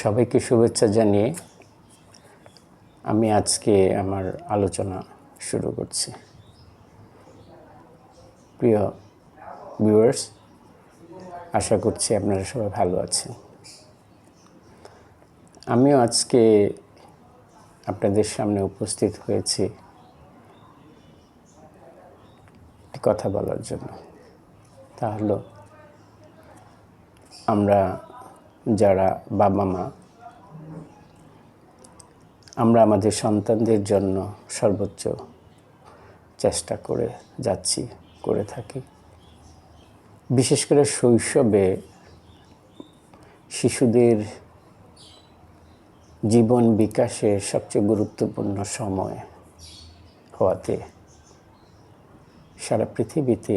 সবাইকে শুভেচ্ছা জানিয়ে আমি আজকে আমার আলোচনা শুরু করছি। প্রিয় ভিউয়ার্স, আশা করছি আপনারা সবাই ভালো আছেন। আমিও আজকে আপনাদের সামনে উপস্থিত হয়েছি কথা বলার জন্য। তা হলো, আমরা যারা বাবা মা, আমরা আমাদের সন্তানদের জন্য সর্বোচ্চ চেষ্টা করে যাচ্ছি, করে থাকি। বিশেষ করে শৈশবে শিশুদের জীবন বিকাশের সবচেয়ে গুরুত্বপূর্ণ সময় হওয়াতে সারা পৃথিবীতে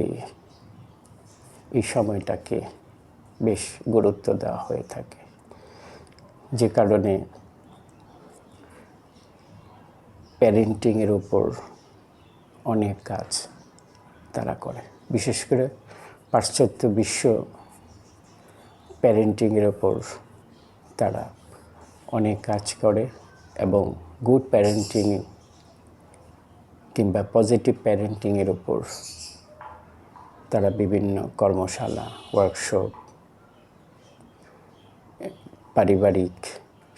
এই সময়টাকে বেশ গুরুত্ব দেওয়া হয়ে থাকে, যে কারণে প্যারেন্টিংয়ের উপর অনেক কাজ তারা করে। বিশেষ করে পাশ্চাত্য বিশ্ব প্যারেন্টিংয়ের ওপর তারা অনেক কাজ করে এবং গুড প্যারেন্টিং কিংবা পজিটিভ প্যারেন্টিংয়ের ওপর তারা বিভিন্ন কর্মশালা, ওয়ার্কশপ, পারিবারিক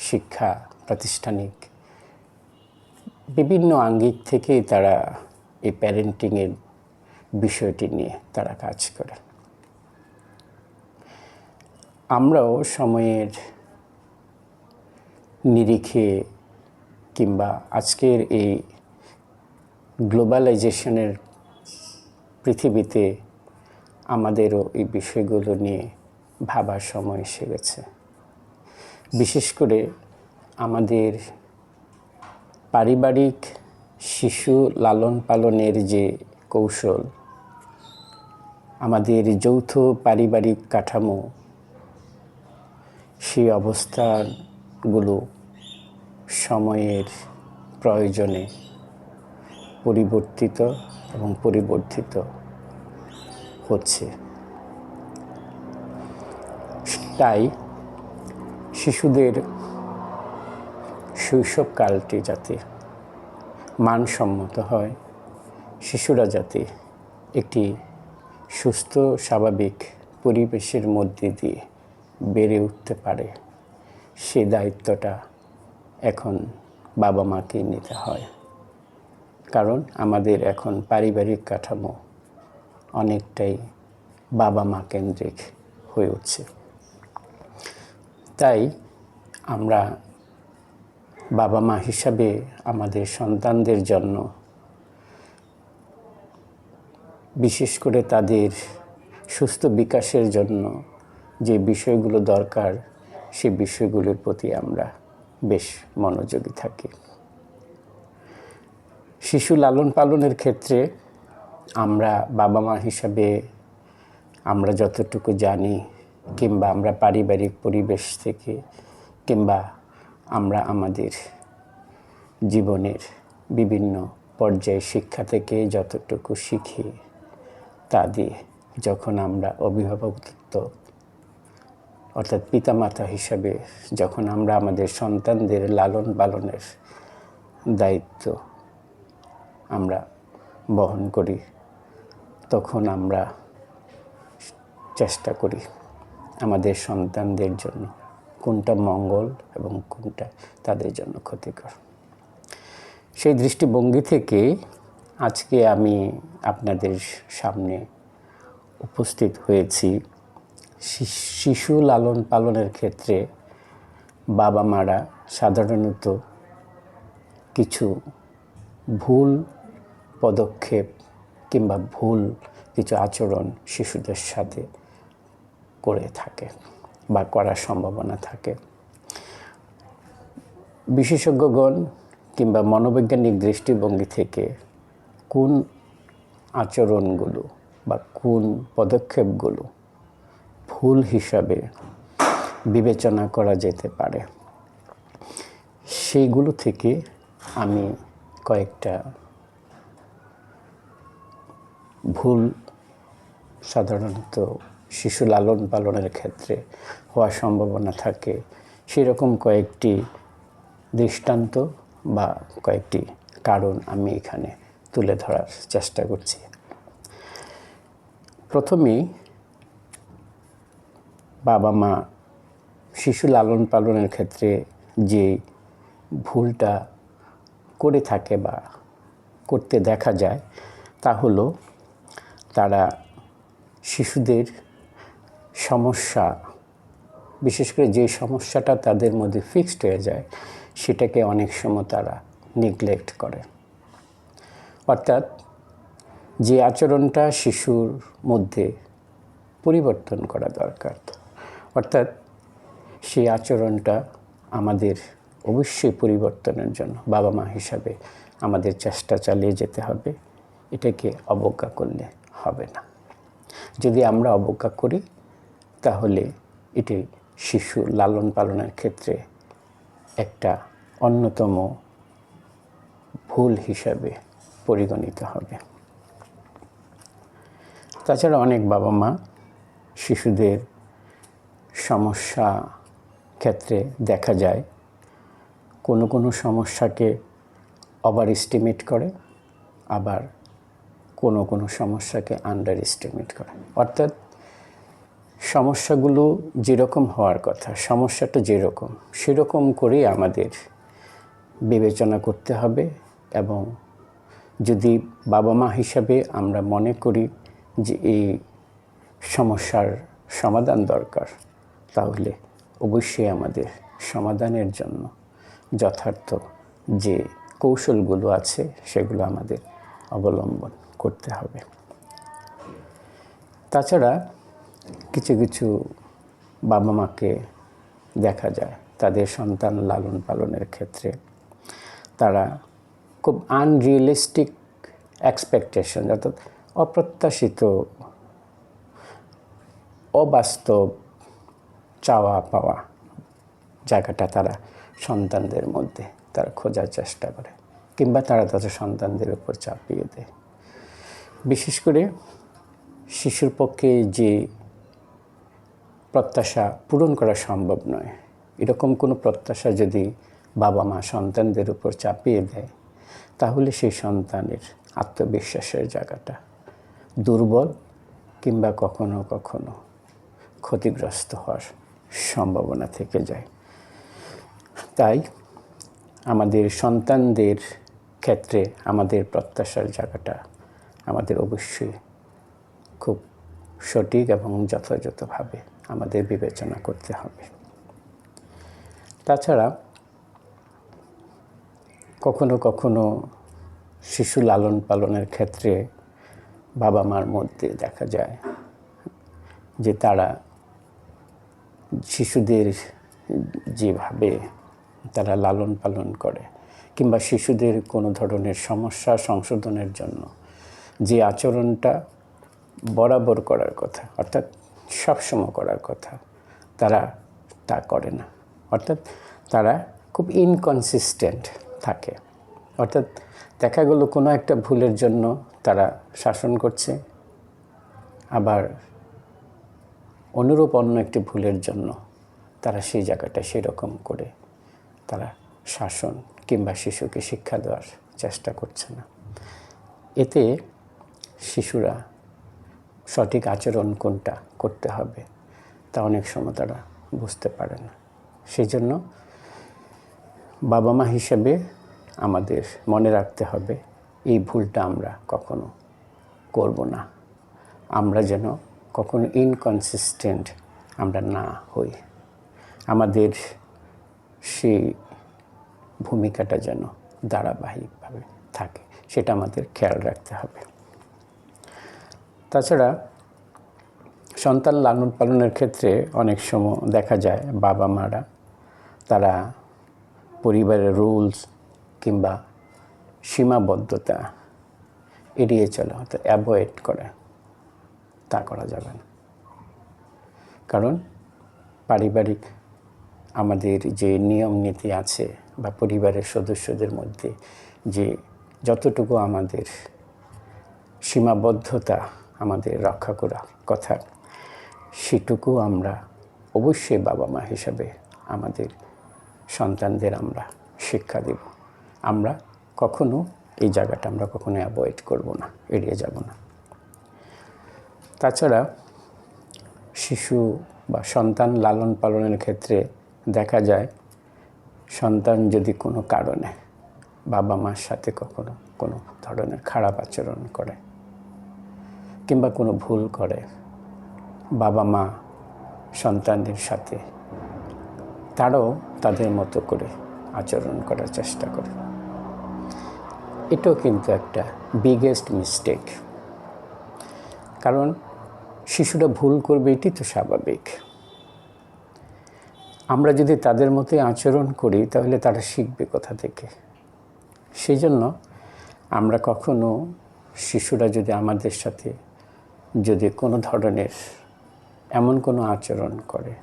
শিক্ষা, প্রাতিষ্ঠানিক বিভিন্ন আঙ্গিক থেকেই তারা এই প্যারেন্টিংয়ের বিষয়টি নিয়ে তারা কাজ করে। আমরাও সময়ের নিরিখে কিংবা আজকের এই গ্লোবালাইজেশনের পৃথিবীতে আমাদেরও এই বিষয়গুলো নিয়ে ভাবার সময় এসে গেছে। বিশেষ করে আমাদের পারিবারিক শিশু লালন পালনের যে কৌশল, আমাদের যৌথ পারিবারিক কাঠামো, সেই অবস্থাগুলো সময়ের প্রয়োজনে পরিবর্তিত এবং পরিবর্ধিত হচ্ছে। তাই শিশুদের শৈশবকালটি যাতে মানসম্মত হয়, শিশুরা যাতে একটি সুস্থ স্বাভাবিক পরিবেশের মধ্যে দিয়ে বেড়ে উঠতে পারে, সে দায়িত্বটা এখন বাবা মাকেই নিতে হয়। কারণ আমাদের এখন পারিবারিক কাঠামো অনেকটাই বাবা মা কেন্দ্রিক হয়ে উঠছে। তাই আমরা বাবা মা হিসাবে আমাদের সন্তানদের জন্য, বিশেষ করে তাদের সুস্থ বিকাশের জন্য যে বিষয়গুলো দরকার, সেই বিষয়গুলোর প্রতি আমরা বেশ মনোযোগী থাকি। শিশু লালন পালনের ক্ষেত্রে আমরা বাবা মা হিসাবে আমরা যতটুকু জানি, কিংবা আমরা পারিবারিক পরিবেশ থেকে, কিংবা আমরা আমাদের জীবনের বিভিন্ন পর্যায়ে শিক্ষা থেকে যতটুকু শিখি, তা দিয়ে যখন আমরা অভিভাবকত্ব অর্থাৎ পিতামাতা হিসাবে যখন আমরা আমাদের সন্তানদের লালন পালনের দায়িত্ব আমরা বহন করি, তখন আমরা চেষ্টা করি আমাদের সন্তানদের জন্য কোনটা মঙ্গল এবং কোনটা তাদের জন্য ক্ষতিকর। সেই দৃষ্টিভঙ্গি থেকে আজকে আমি আপনাদের সামনে উপস্থিত হয়েছি শিশু লালন পালনের ক্ষেত্রে বাবা মারা সাধারণত কিছু ভুল পদক্ষেপ কিংবা ভুল কিছু আচরণ শিশুদের সাথে করে থাকে বা করার সম্ভাবনা থাকে। বিশেষজ্ঞগণ কিংবা মনোবৈজ্ঞানিক দৃষ্টিভঙ্গি থেকে কোন আচরণগুলো বা কোন পদক্ষেপগুলো ভুল হিসাবে বিবেচনা করা যেতে পারে, সেইগুলো থেকে আমি কয়েকটা ভুল সাধারণত শিশু লালন পালনের ক্ষেত্রে হওয়ার সম্ভাবনা থাকে, সেরকম কয়েকটি দৃষ্টান্ত বা কয়েকটি কারণ আমি এখানে তুলে ধরার চেষ্টা করছি। প্রথমেই বাবা মা শিশু লালন পালনের ক্ষেত্রে যে ভুলটা করে থাকে বা করতে দেখা যায় তা হলো তারা শিশুদের সমস্যা, বিশেষ করে যে সমস্যাটা তাদের মধ্যে ফিক্সড হয়ে যায় সেটাকে অনেক সময় তারা নেগলেক্ট করে। অর্থাৎ যে আচরণটা শিশুর মধ্যে পরিবর্তন করা দরকার, অর্থাৎ সেই আচরণটা আমাদের অবশ্যই পরিবর্তনের জন্য বাবা মা হিসাবে আমাদের চেষ্টা চালিয়ে যেতে হবে। এটাকে অবজ্ঞা করলে হবে না। যদি আমরা অবজ্ঞা করি তাহলে এটি শিশু লালন পালনের ক্ষেত্রে একটা অন্যতম ভুল হিসাবে পরিগণিত হবে। তাছাড়া অনেক বাবা মা শিশুদের সমস্যা ক্ষেত্রে দেখা যায় কোনো সমস্যাকে ওভার এস্টিমেট করে, আবার কোনো সমস্যাকে আন্ডার এস্টিমেট করে। অর্থাৎ সমস্যাগুলো যেরকম হওয়ার কথা, সমস্যাটা যেরকম সেরকম করেই আমাদের বিবেচনা করতে হবে। এবং যদি বাবা মা হিসাবে আমরা মনে করি যে এই সমস্যার সমাধান দরকার, তাহলে অবশ্যই আমাদের সমাধানের জন্য যথার্থ যে কৌশলগুলো আছে সেগুলো আমাদের অবলম্বন করতে হবে। তাছাড়া কিছু বাবা মাকে দেখা যায় তাদের সন্তান লালন পালনের ক্ষেত্রে তারা খুব আনরিয়েলিস্টিক এক্সপেকটেশন, অর্থাৎ অপ্রত্যাশিত, অবাস্তব চাওয়া পাওয়া জায়গাটা তারা সন্তানদের মধ্যে তারা খোঁজার চেষ্টা করে, কিংবা তারা তাদের সন্তানদের উপর চাপিয়ে দেয়। বিশেষ করে শিশুর পক্ষে যে প্রত্যাশা পূরণ করা সম্ভব নয়, এরকম কোনো প্রত্যাশা যদি বাবা মা সন্তানদের উপর চাপিয়ে দেয়, তাহলে সেই সন্তানের আত্মবিশ্বাসের জায়গাটা দুর্বল কিংবা কখনো কখনো ক্ষতিগ্রস্ত হওয়ার সম্ভাবনা থেকে যায়। তাই আমাদের সন্তানদের ক্ষেত্রে আমাদের প্রত্যাশার জায়গাটা আমাদের অবশ্যই খুব সঠিক এবং যথাযথভাবে আমাদের বিবেচনা করতে হবে। তাছাড়া কখনো কখনো শিশু লালন পালনের ক্ষেত্রে বাবা মার মধ্যে দেখা যায় যে তারা শিশুদের যেভাবে তারা লালন পালন করে, কিংবা শিশুদের কোনো ধরনের সমস্যা সংশোধনের জন্য যে আচরণটা বরাবর করার কথা, অর্থাৎ সবসময় করার কথা, তারা তা করে না। অর্থাৎ তারা খুব ইনকনসিস্টেন্ট থাকে। অর্থাৎ দেখা গেল কোনো একটা ভুলের জন্য তারা শাসন করছে, আবার অনুরূপ অন্য একটি ভুলের জন্য তারা সেই জায়গাটা সেরকম করে তারা শাসন কিংবা শিশুকে শিক্ষা দেওয়ার চেষ্টা করছে না। এতে শিশুরা সঠিক আচরণ কোনটা করতে হবে তা অনেক সময় তারা বুঝতে পারে না। সেই জন্য বাবা মা হিসেবে আমাদের মনে রাখতে হবে এই ভুলটা আমরা কখনো করব না। আমরা যেন কখনো ইনকনসিস্টেন্ট আমরা না হই, আমাদের সেই ভূমিকাটা যেন ধারাবাহিকভাবে থাকে, সেটা আমাদের খেয়াল রাখতে হবে। তাছাড়া সন্তান লালন পালনের ক্ষেত্রে অনেক সময় দেখা যায় বাবা মারা তারা পরিবারের রুলস কিংবা সীমাবদ্ধতা এড়িয়ে চলে, অর্থাৎ অ্যাভয়েড করে। তা করা যাবে না, কারণ পারিবারিক আমাদের যে নিয়ম নীতি আছে বা পরিবারের সদস্যদের মধ্যে যে যতটুকু আমাদের সীমাবদ্ধতা আমাদের রক্ষা করার কথা, সেটুকু আমরা অবশ্যই বাবা মা হিসাবে আমাদের সন্তানদের আমরা শিক্ষা দেব। আমরা কখনো এই জায়গাটা আমরা কখনো অ্যাভয়েড করব না, এড়িয়ে যাব না। তাছাড়া শিশু বা সন্তান লালন পালনের ক্ষেত্রে দেখা যায়, সন্তান যদি কোনো কারণে বাবা মার সাথে কখনো কোনো ধরনের খারাপ আচরণ করে কিংবা কোনো ভুল করে, বাবা মা সন্তানদের সাথে তারাও তাদের মতো করে আচরণ করার চেষ্টা করে। এটাও কিন্তু একটা বিগেস্ট মিস্টেক। কারণ শিশুরা ভুল করবে, এটি তো স্বাভাবিক। আমরা যদি তাদের মতোই আচরণ করি তাহলে তারা শিখবে কোথা থেকে? সেই জন্য আমরা কখনো শিশুরা যদি আমাদের সাথে যদি কোনো ধরনের এমন কোনো আচরণ করে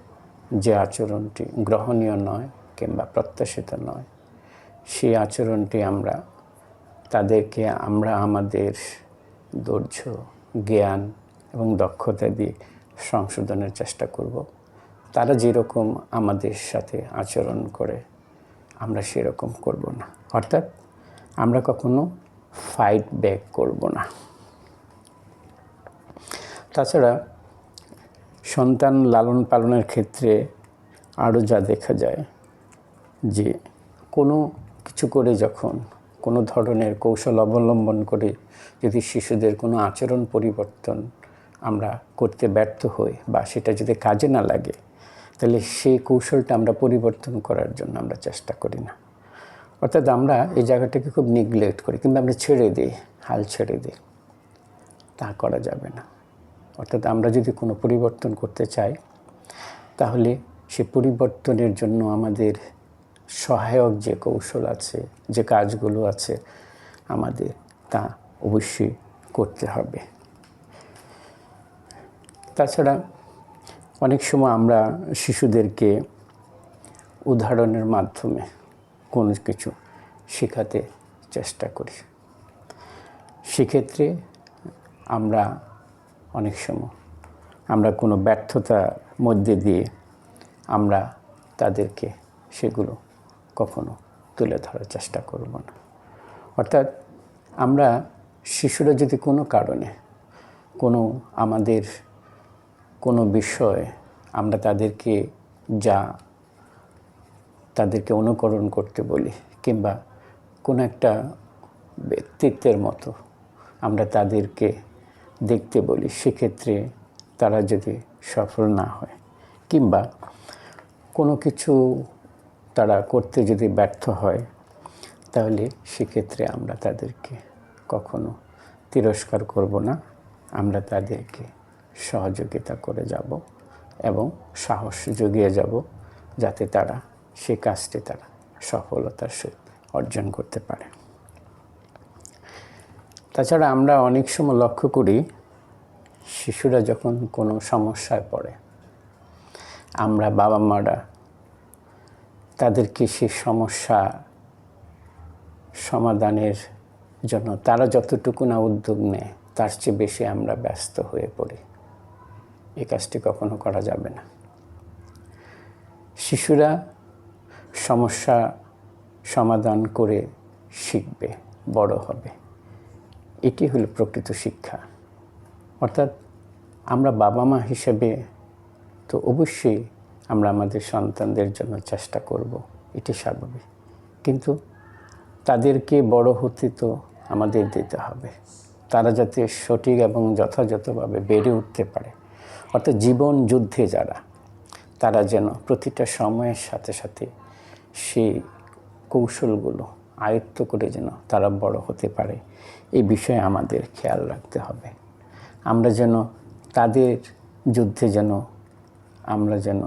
যে আচরণটি গ্রহণীয় নয় কিংবা প্রত্যাশিত নয়, সেই আচরণটি তাদেরকে আমাদের ধৈর্য, জ্ঞান এবং দক্ষতা দিয়ে সংশোধনের চেষ্টা করব। তারা যেরকম আমাদের সাথে আচরণ করে আমরা সেরকম করব না। অর্থাৎ আমরা কখনো ফাইট ব্যাক করব না। তাছাড়া সন্তান লালন পালনের ক্ষেত্রে আরও যা দেখা যায় যে কোনো কিছু করে যখন কোনো ধরনের কৌশল অবলম্বন করে যদি শিশুদের কোনো আচরণ পরিবর্তন আমরা করতে ব্যর্থ হই বা সেটা যদি কাজে না লাগে, তাহলে সেই কৌশলটা আমরা পরিবর্তন করার জন্য আমরা চেষ্টা করি না। অর্থাৎ আমরা এই জায়গাটাকে খুব নেগলেক্ট করি কিংবা আমরা ছেড়ে দিই, হাল ছেড়ে দিই। তা করা যাবে না। অর্থাৎ আমরা যদি কোনো পরিবর্তন করতে চাই তাহলে সে পরিবর্তনের জন্য আমাদের সহায়ক যে কৌশল আছে, যে কাজগুলো আছে, আমাদের তা অবশ্যই করতে হবে। তাছাড়া অনেক সময় আমরা শিশুদেরকে উদাহরণের মাধ্যমে কোনো কিছু শেখাতে চেষ্টা করি। সেক্ষেত্রে অনেক সময় আমরা কোনো ব্যর্থতার মধ্যে দিয়ে আমরা তাদেরকে সেগুলো কখনো তুলে ধরার চেষ্টা করব না। অর্থাৎ শিশুরা যদি কোনো কারণে আমাদের কোনো বিষয়ে আমরা তাদেরকে অনুকরণ করতে বলি কিংবা কোনো একটা ব্যক্তিত্বের মতো আমরা তাদেরকে দেখতে বলি, সেক্ষেত্রে তারা যদি সফল না হয় কিংবা কোনো কিছু তারা করতে যদি ব্যর্থ হয়, তাহলে সেক্ষেত্রে আমরা তাদেরকে কখনো তিরস্কার করব না। আমরা তাদেরকে সহযোগিতা করে যাব এবং সাহস জুগিয়ে যাব যাতে তারা সে কাজটি তারা সফলতার সহিত অর্জন করতে পারে। তাছাড়া আমরা অনেক সময় লক্ষ্য করি, শিশুরা যখন কোনো সমস্যায় পড়ে আমরা বাবা মারা তাদেরকে সেই সমস্যা সমাধানের জন্য তারা যতটুকু না উদ্যোগ নেয় তার চেয়ে বেশি আমরা ব্যস্ত হয়ে পড়ি। এই কাজটি কখনো করা যাবে না। শিশুরা সমস্যা সমাধান করে শিখবে, বড় হবে। এটি হলো প্রকৃত শিক্ষা। অর্থাৎ আমরা বাবা মা হিসেবে তো অবশ্যই আমরা আমাদের সন্তানদের জন্য চেষ্টা করব, এটি স্বাভাবিক। কিন্তু তাদেরকে বড় হতে তো আমাদের দিতে হবে। তারা যাতে সঠিক এবং যথাযথভাবে বেড়ে উঠতে পারে। অর্থাৎ জীবন যুদ্ধে তারা যেন প্রতিটা সময়ের সাথে সাথে সেই কৌশলগুলো আয়ত্ত করে যেন তারা বড় হতে পারে, এই বিষয়ে আমাদের খেয়াল রাখতে হবে। আমরা যেন তাদের যুদ্ধে আমরা যেন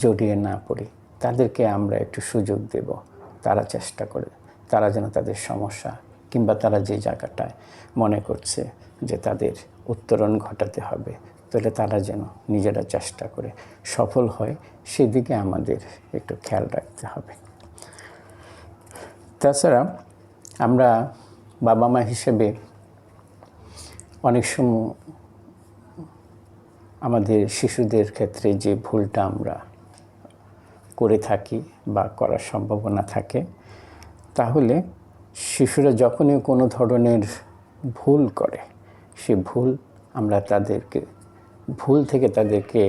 জড়িয়ে না পড়ি। তাদেরকে আমরা একটু সুযোগ দেব, তারা চেষ্টা করে, তারা যেন তাদের সমস্যা কিংবা তারা যে জায়গাটায় মনে করছে যে তাদের উত্তরণ ঘটাতে হবে, তাহলে তারা যেন নিজেরা চেষ্টা করে সফল হয়, সেদিকে আমাদের একটু খেয়াল রাখতে হবে। তাছাড়া আমরা বাবা মা হিসেবে অনেক সময় আমাদের শিশুদের ক্ষেত্রে যে ভুলটা আমরা করে থাকি বা করার সম্ভাবনা থাকে, তাহলে শিশুরা যখনই কোনো ধরনের ভুল করে, সে ভুল আমরা ভুল থেকে তাদেরকে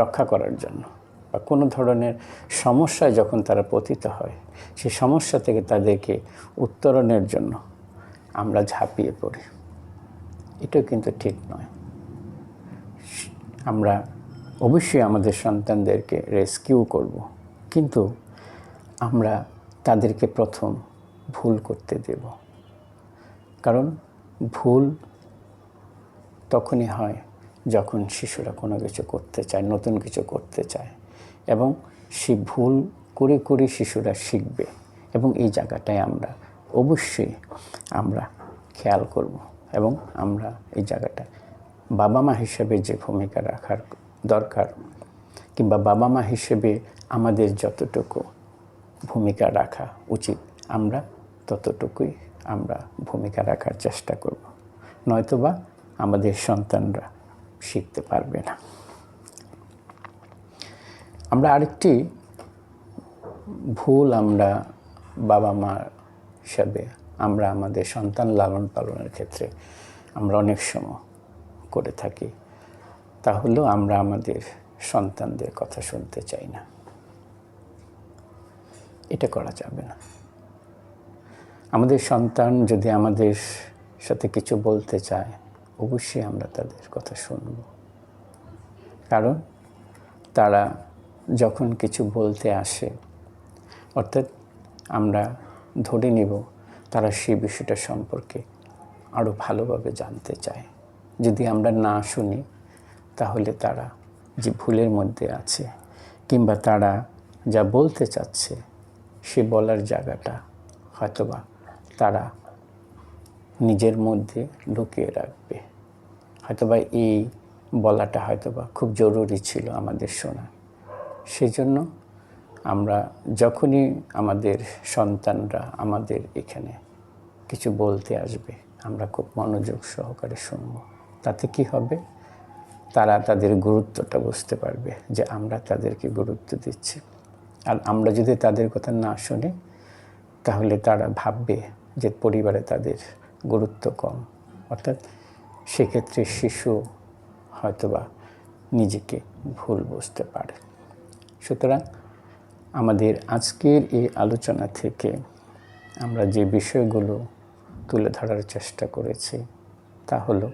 রক্ষা করার জন্য বা কোনো ধরনের সমস্যায় যখন তারা পতিত হয়, সেই সমস্যা থেকে তাদেরকে উত্তরণের জন্য আমরা ঝাঁপিয়ে পড়ি। এটাও কিন্তু ঠিক নয়। আমরা অবশ্যই আমাদের সন্তানদেরকে রেস্কিউ করব, কিন্তু আমরা তাদেরকে প্রথম ভুল করতে দেব। কারণ ভুল তখনই হয় যখন শিশুরা কোনো কিছু করতে চায়, নতুন কিছু করতে চায়, এবং সেই ভুল করে করে শিশুরা শিখবে। এবং এই জায়গাটায় আমরা অবশ্যই খেয়াল করব, এবং আমরা এই জায়গাটায় বাবা মা হিসেবে যে ভূমিকা রাখার দরকার, কিংবা বাবা মা হিসেবে আমাদের যতটুকু ভূমিকা রাখা উচিত, আমরা ততটুকুই ভূমিকা রাখার চেষ্টা করব। নয়তোবা আমাদের সন্তানরা শিখতে পারবে না। আমরা আরেকটি ভুল বাবা মা হিসাবে আমাদের সন্তান লালন পালনের ক্ষেত্রে আমরা অনেক সময় করে থাকি, তা হলো আমরা আমাদের সন্তানদের কথা শুনতে চাই না। এটা করা যাবে না। আমাদের সন্তান যদি আমাদের সাথে কিছু বলতে চায়, অবশ্যই আমরা তাদের কথা শুনব। কারণ তারা যখন কিছু বলতে আসে, অর্থাৎ আমরা ধরে নিব তারা সেই বিষয়টা সম্পর্কে আরও ভালোভাবে জানতে চায়। যদি আমরা না শুনি, তাহলে তারা যে ভুলের মধ্যে আছে, কিংবা তারা যা বলতে চাচ্ছে, সে বলার জায়গাটা হয়তোবা তারা নিজের মধ্যে লুকিয়ে রাখবে। হয়তোবা এই বলাটা হয়তোবা খুব জরুরি ছিল আমাদের শোনা। সেজন্য আমরা যখনই আমাদের সন্তানরা আমাদের এখানে কিছু বলতে আসবে, আমরা খুব মনোযোগ সহকারে শুনব। তাতে কি হবে? তারা তাদের গুরুত্বটা বুঝতে পারবে যে আমরা তাদেরকে গুরুত্ব দিচ্ছি। আর আমরা যদি তাদের কথা না শুনি, তাহলে তারা ভাববে যে পরিবারে তাদের গুরুত্ব কম। অর্থাৎ সেক্ষেত্রে শিশু হয়তোবা নিজেকে ভুল বুঝতে পারে। সুতরাং আমাদের আজকের এই আলোচনা থেকে আমরা যে বিষয়গুলো তুলে ধরার চেষ্টা করেছি, তা হলো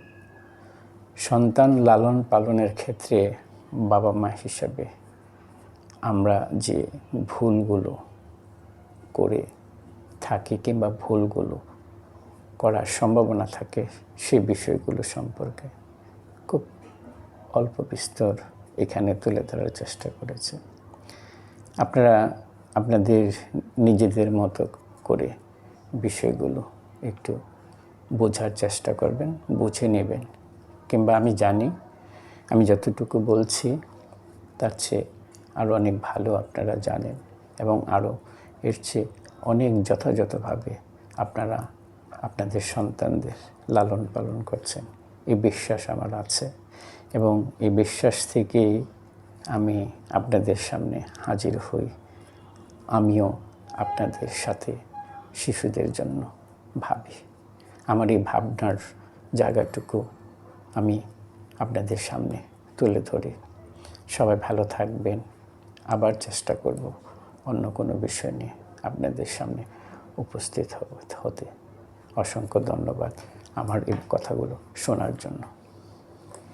সন্তান লালন পালনের ক্ষেত্রে বাবা মা হিসাবে আমরা যে ভুলগুলো করে থাকি, কিংবা ভুলগুলো করার সম্ভাবনা থাকে, সেই বিষয়গুলো সম্পর্কে খুব অল্প বিস্তর এখানে তুলে ধরার চেষ্টা করেছি। আপনারা আপনাদের নিজেদের মতো করে বিষয়গুলো একটু বোঝার চেষ্টা করবেন, বুঝে নেবেন। কিংবা আমি জানি আমি যতটুকু বলছি তার চেয়ে আরও অনেক ভালো আপনারা জানেন, এবং আরও এর চেয়ে অনেক যথাযথভাবে আপনারা আপনাদের সন্তানদের লালন পালন করছেন, এই বিশ্বাস আমার আছে। এবং এই বিশ্বাস থেকেই আমি আপনাদের সামনে হাজির হই। আমিও আপনাদের সাথে শিশুদের জন্য ভাবি। আমার এই ভাবনার জায়গাটুকু আমি আপনাদের সামনে তুলে ধরি। সবাই ভালো থাকবেন। আবার চেষ্টা করব অন্য কোনো বিষয় নিয়ে আপনাদের সামনে উপস্থিত হতে। অসংখ্য ধন্যবাদ আমার এই কথাগুলো শোনার জন্য।